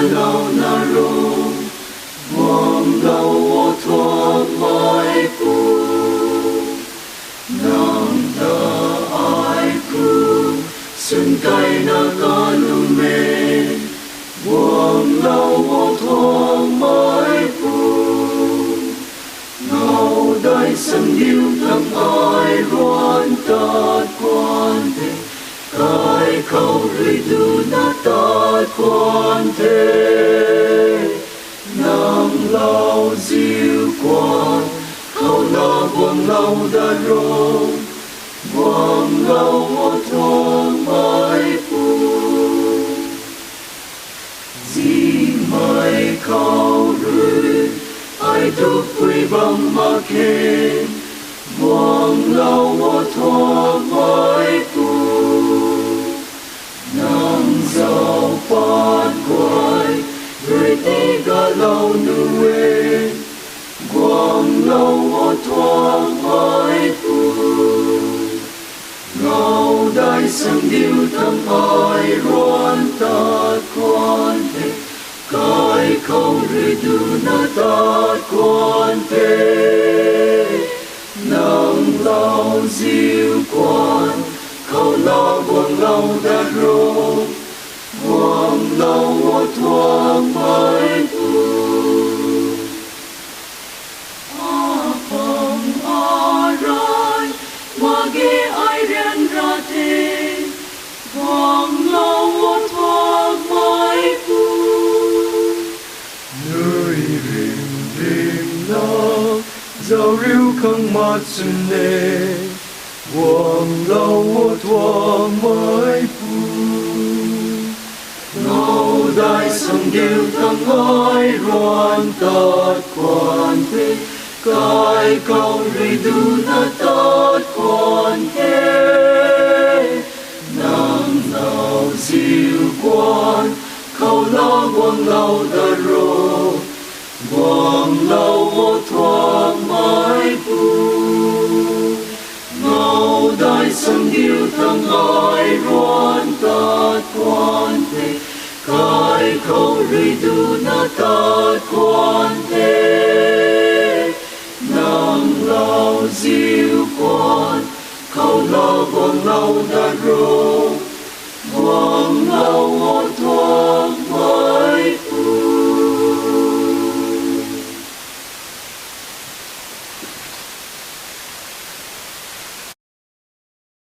lâu na ro buông lâu ô thua mai cu nang ta ai cu xuân cây na ca nu mê buông lâu ô thua mai cu ngầu đại sân yêu thầm ai loan ta quan thế ai câu rơi du na ta quan thế nang lao diệu quan câu na buông lâu đã rô buông lâu ô thua mai pu gì mai câu rơi ai tu quy bằng ma kê buông lâu ô thua mai pu nang giàu phát quay người đi ga lâu nuê quang lâu ô thua mai pu ngầu đại sang điêu thăm ai loan ta quan thế cái câu rơi du na ta quan thế nang lao diệu quan câu lao buông lâu đã rô buông lâu ô thua mai pu a phong a rai ma ghê ai ren ra thế buông lâu ô thua mai pu nơi rìm lo dầu riu không mắt xuân nê buông lâu ô thua mai pu ngầu đại sông điêu thăm ai loan ta quan thế cái câu rơi du na ta quan thế nang lao diệu quan câu la buông lâu đã rô buông lâu ô thua mai pu ngầu đại sông điêu thăm ai loan ta quan thế cái câu rơi du na ta quan thế nang lao diệu quan câu la buông lâu đã rô buông lâu ô thua